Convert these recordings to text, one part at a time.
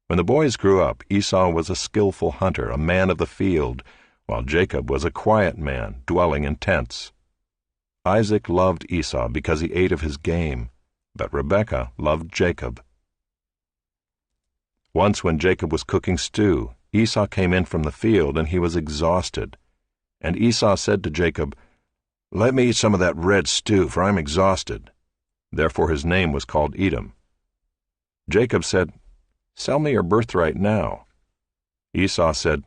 When the boys grew up, Esau was a skillful hunter, a man of the field, while Jacob was a quiet man, dwelling in tents. Isaac loved Esau because he ate of his game, but Rebekah loved Jacob. Once when Jacob was cooking stew, Esau came in from the field, and he was exhausted. And Esau said to Jacob, "Let me eat some of that red stew, for I am exhausted." Therefore his name was called Edom. Jacob said, "Sell me your birthright now." Esau said,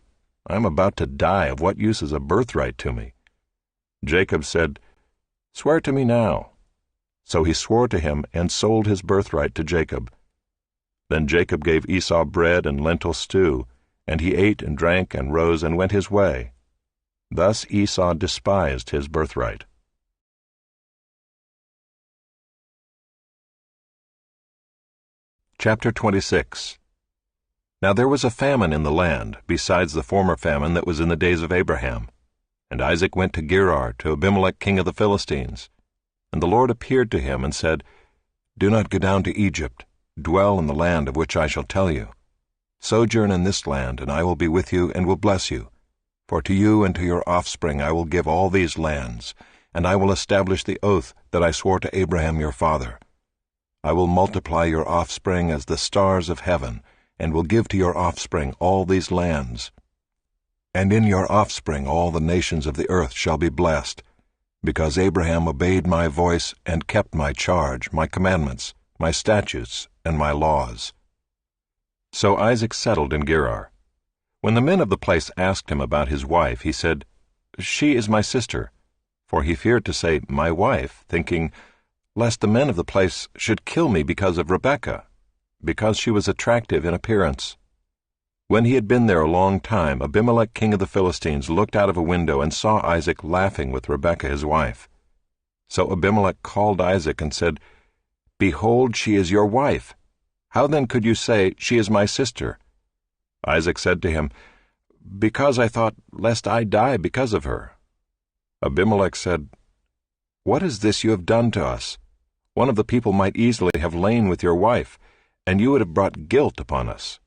"I am about to die. Of what use is a birthright to me?" Jacob said, "Swear to me now." So he swore to him and sold his birthright to Jacob. Then Jacob gave Esau bread and lentil stew, and he ate and drank and rose and went his way. Thus Esau despised his birthright. Chapter 26. Now there was a famine in the land, besides the former famine that was in the days of Abraham. And Isaac went to Gerar, to Abimelech king of the Philistines. And the Lord appeared to him and said, "Do not go down to Egypt. Dwell in the land of which I shall tell you. Sojourn in this land, and I will be with you and will bless you. For to you and to your offspring I will give all these lands, and I will establish the oath that I swore to Abraham your father. I will multiply your offspring as the stars of heaven, and will give to your offspring all these lands. And in your offspring all the nations of the earth shall be blessed, because Abraham obeyed my voice and kept my charge, my commandments, my statutes, and my laws." So Isaac settled in Gerar. When the men of the place asked him about his wife, he said, "She is my sister," for he feared to say, "my wife," thinking, lest the men of the place should kill me because of Rebekah, because she was attractive in appearance. When he had been there a long time, Abimelech king of the Philistines looked out of a window and saw Isaac laughing with Rebekah his wife. So Abimelech called Isaac and said, "Behold, she is your wife. How then could you say, 'She is my sister'?" Isaac said to him, "Because I thought, lest I die because of her." Abimelech said, "What is this you have done to us? One of the people might easily have lain with your wife, and you would have brought guilt upon us."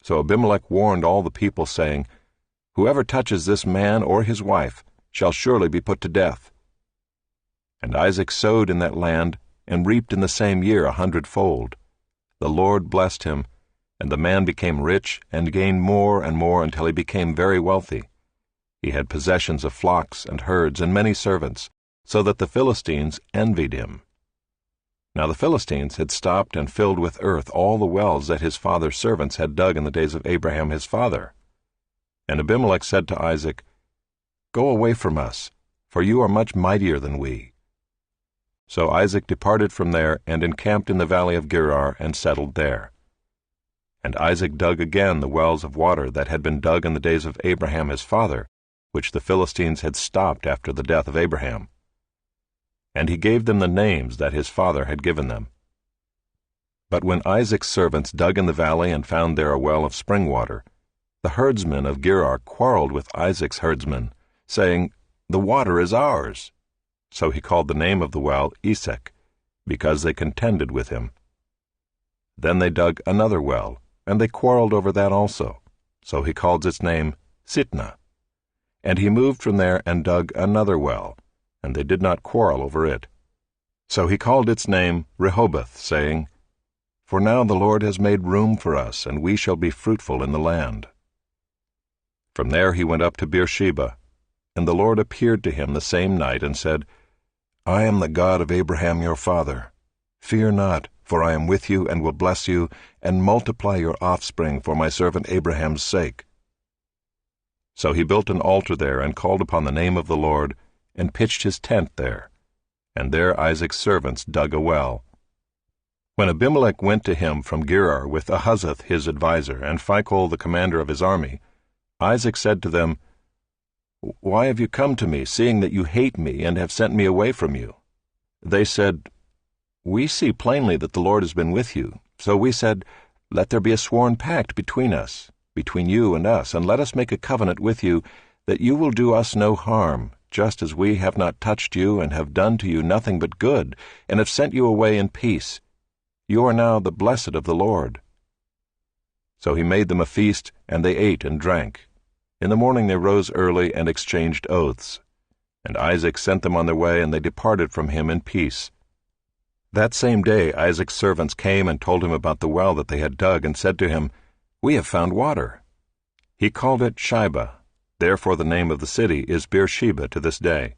So Abimelech warned all the people, saying, "Whoever touches this man or his wife shall surely be put to death." And Isaac sowed in that land, and reaped in the same year 100-fold. The Lord blessed him, and the man became rich and gained more and more until he became very wealthy. He had possessions of flocks and herds and many servants, so that the Philistines envied him. Now the Philistines had stopped and filled with earth all the wells that his father's servants had dug in the days of Abraham his father. And Abimelech said to Isaac, "Go away from us, for you are much mightier than we." So Isaac departed from there and encamped in the valley of Gerar and settled there. And Isaac dug again the wells of water that had been dug in the days of Abraham his father, which the Philistines had stopped after the death of Abraham. And he gave them the names that his father had given them. But when Isaac's servants dug in the valley and found there a well of spring water, the herdsmen of Gerar quarreled with Isaac's herdsmen, saying, "The water is ours." So he called the name of the well Esek, because they contended with him. Then they dug another well, and they quarreled over that also. So he called its name Sitnah. And he moved from there and dug another well, and they did not quarrel over it. So he called its name Rehoboth, saying, "For now the Lord has made room for us, and we shall be fruitful in the land." From there he went up to Beersheba, and the Lord appeared to him the same night and said, "I am the God of Abraham your father. Fear not, for I am with you and will bless you, and multiply your offspring for my servant Abraham's sake." So he built an altar there and called upon the name of the Lord, and pitched his tent there. And there Isaac's servants dug a well. When Abimelech went to him from Gerar with Ahuzzath his adviser, and Phicol the commander of his army, Isaac said to them, "Why have you come to me, seeing that you hate me and have sent me away from you?" They said, "We see plainly that the Lord has been with you. So we said, Let there be a sworn pact between us, between you and us, and let us make a covenant with you, that you will do us no harm, just as we have not touched you and have done to you nothing but good, and have sent you away in peace. You are now the blessed of the Lord." So he made them a feast, and they ate and drank. In the morning they rose early and exchanged oaths. And Isaac sent them on their way, and they departed from him in peace. That same day Isaac's servants came and told him about the well that they had dug, and said to him, "We have found water." He called it Shibah. Therefore the name of the city is Beersheba to this day.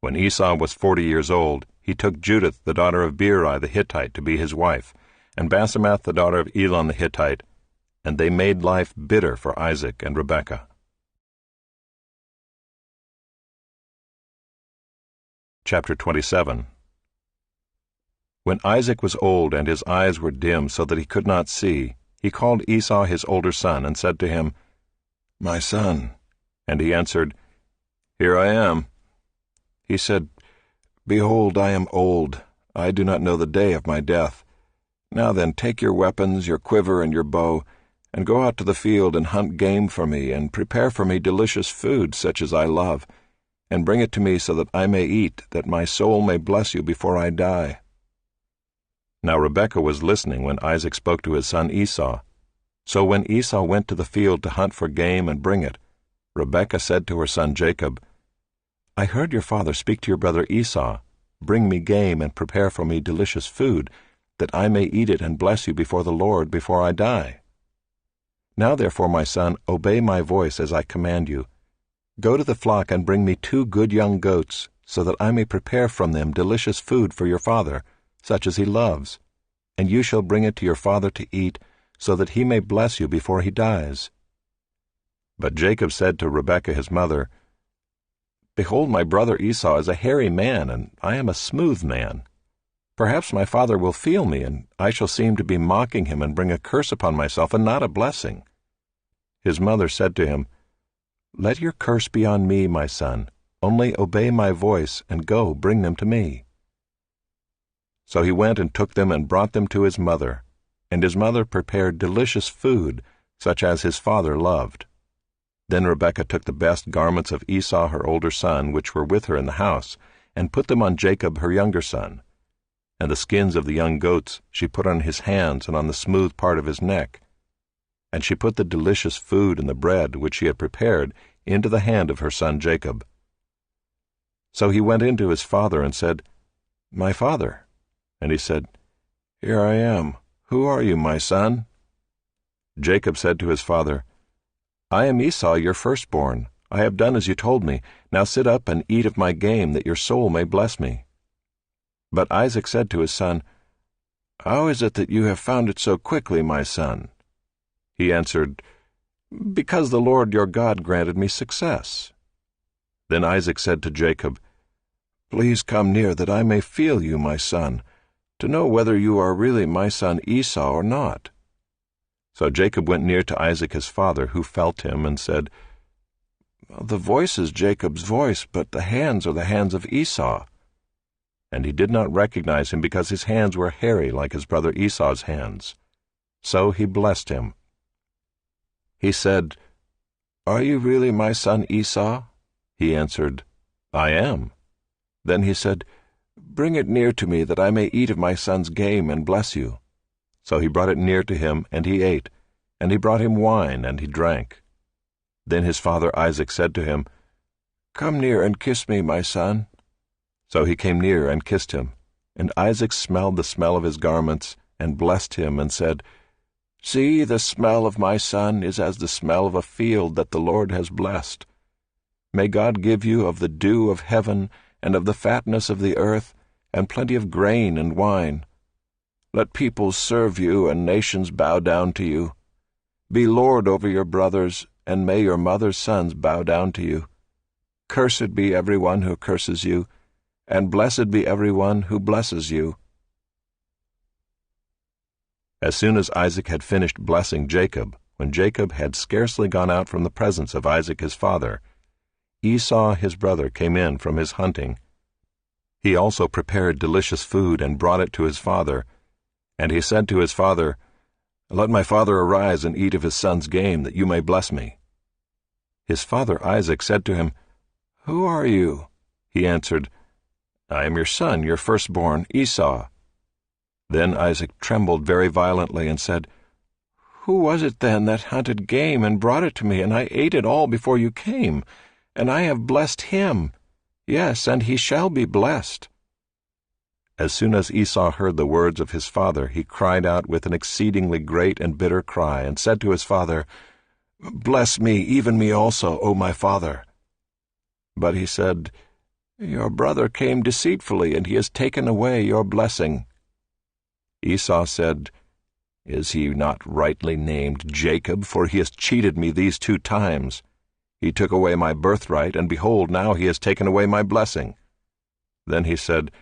When Esau was 40 years old, he took Judith the daughter of Beeri the Hittite to be his wife, and Basemath the daughter of Elon the Hittite, and they made life bitter for Isaac and Rebekah. Chapter 27. When Isaac was old and his eyes were dim so that he could not see, he called Esau his older son and said to him, "My son." And he answered, "Here I am." He said, "Behold, I am old. I do not know the day of my death. Now then, take your weapons, your quiver and your bow, and go out to the field and hunt game for me, and prepare for me delicious food such as I love, and bring it to me so that I may eat, that my soul may bless you before I die." Now Rebekah was listening when Isaac spoke to his son Esau. So when Esau went to the field to hunt for game and bring it, Rebekah said to her son Jacob, "I heard your father speak to your brother Esau, 'Bring me game and prepare for me delicious food, that I may eat it and bless you before the Lord before I die.' Now therefore, my son, obey my voice as I command you. Go to the flock and bring me 2 good young goats, so that I may prepare from them delicious food for your father, such as he loves, and you shall bring it to your father to eat, so that he may bless you before he dies." But Jacob said to Rebekah his mother, "Behold, my brother Esau is a hairy man, and I am a smooth man. Perhaps my father will feel me, and I shall seem to be mocking him and bring a curse upon myself and not a blessing." His mother said to him, "Let your curse be on me, my son. Only obey my voice, and go, bring them to me." So he went and took them and brought them to his mother, and his mother prepared delicious food, such as his father loved. Then Rebekah took the best garments of Esau her older son, which were with her in the house, and put them on Jacob her younger son. And the skins of the young goats she put on his hands and on the smooth part of his neck. And she put the delicious food and the bread which she had prepared into the hand of her son Jacob. So he went in to his father and said, "My father." And he said, "Here I am. Who are you, my son?" Jacob said to his father, "I am Esau, your firstborn. I have done as you told me. Now sit up and eat of my game, that your soul may bless me." But Isaac said to his son, "How is it that you have found it so quickly, my son?" He answered, "Because the Lord your God granted me success." Then Isaac said to Jacob, "Please come near, that I may feel you, my son, to know whether you are really my son Esau or not." So Jacob went near to Isaac his father, who felt him, and said, "The voice is Jacob's voice, but the hands are the hands of Esau." And he did not recognize him, because his hands were hairy like his brother Esau's hands. So he blessed him. He said, "Are you really my son Esau?" He answered, "I am." Then he said, "Bring it near to me, that I may eat of my son's game and bless you." So he brought it near to him, and he ate, and he brought him wine, and he drank. Then his father Isaac said to him, "Come near and kiss me, my son." So he came near and kissed him, and Isaac smelled the smell of his garments, and blessed him, and said, "See, the smell of my son is as the smell of a field that the Lord has blessed. May God give you of the dew of heaven, and of the fatness of the earth, and plenty of grain and wine. Let peoples serve you, and nations bow down to you. Be lord over your brothers, and may your mother's sons bow down to you. Cursed be everyone who curses you, and blessed be everyone who blesses you." As soon as Isaac had finished blessing Jacob, when Jacob had scarcely gone out from the presence of Isaac his father, Esau his brother came in from his hunting. He also prepared delicious food and brought it to his father, and he said to his father, "Let my father arise and eat of his son's game, that you may bless me." His father Isaac said to him, "Who are you?" He answered, "I am your son, your firstborn, Esau." Then Isaac trembled very violently and said, Who was it then that hunted game and brought it to me, and I ate it all before you came? And I have blessed him. Yes, and he shall be blessed." As soon as Esau heard the words of his father, he cried out with an exceedingly great and bitter cry, and said to his father, "Bless me, even me also, O my father." But he said, "Your brother came deceitfully, and he has taken away your blessing." Esau said, "Is he not rightly named Jacob? For he has cheated me these 2 times. He took away my birthright, and behold, now he has taken away my blessing." Then he said,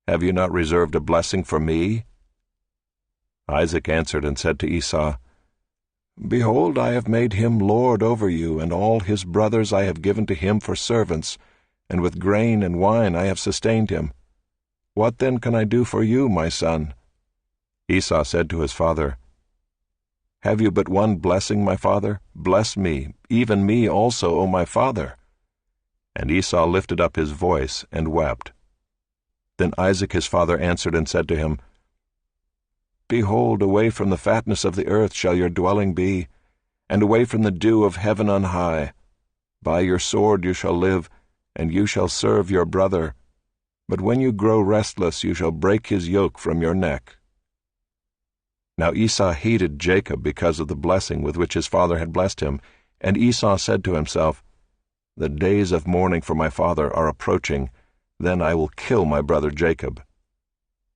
"Have you not reserved a blessing for me?" Isaac answered and said to Esau, "Behold, I have made him lord over you, and all his brothers I have given to him for servants, and with grain and wine I have sustained him. What then can I do for you, my son?" Esau said to his father, "Have you but one blessing, my father? Bless me, even me also, O my father." And Esau lifted up his voice and wept. Then Isaac his father answered and said to him, "Behold, away from the fatness of the earth shall your dwelling be, and away from the dew of heaven on high. By your sword you shall live, and you shall serve your brother. But when you grow restless, you shall break his yoke from your neck." Now Esau hated Jacob because of the blessing with which his father had blessed him, and Esau said to himself, "The days of mourning for my father are approaching, then I will kill my brother Jacob."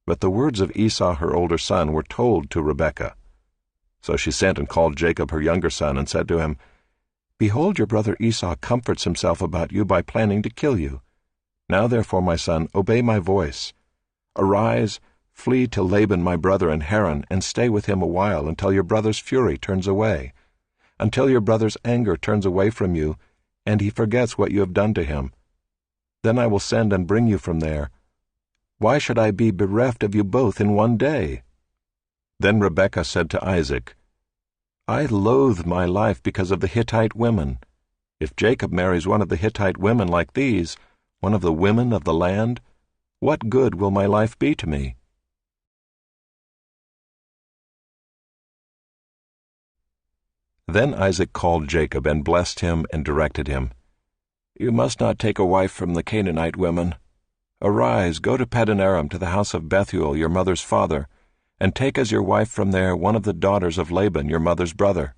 But the words of Esau her older son were told to Rebekah. So she sent and called Jacob her younger son, and said to him, "Behold, your brother Esau comforts himself about you by planning to kill you. Now therefore, my son, obey my voice. Arise, flee to Laban my brother in Haran, and stay with him a while until your brother's fury turns away, until your brother's anger turns away from you, and he forgets what you have done to him. Then I will send and bring you from there. Why should I be bereft of you both in one day?" Then Rebekah said to Isaac, "I loathe my life because of the Hittite women. If Jacob marries one of the Hittite women like these, one of the women of the land, what good will my life be to me?" Then Isaac called Jacob and blessed him and directed him, "You must not take a wife from the Canaanite women. Arise, go to Paddan-aram to the house of Bethuel your mother's father, and take as your wife from there one of the daughters of Laban your mother's brother.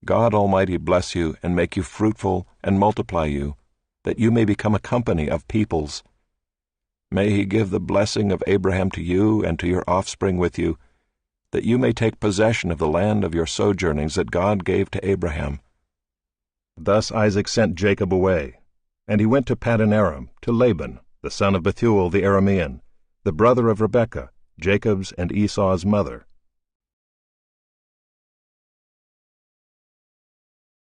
God Almighty bless you and make you fruitful and multiply you, that you may become a company of peoples. May he give the blessing of Abraham to you and to your offspring with you, that you may take possession of the land of your sojournings that God gave to Abraham." Thus Isaac sent Jacob away, and he went to Paddan-aram, to Laban, the son of Bethuel the Aramean, the brother of Rebekah, Jacob's and Esau's mother.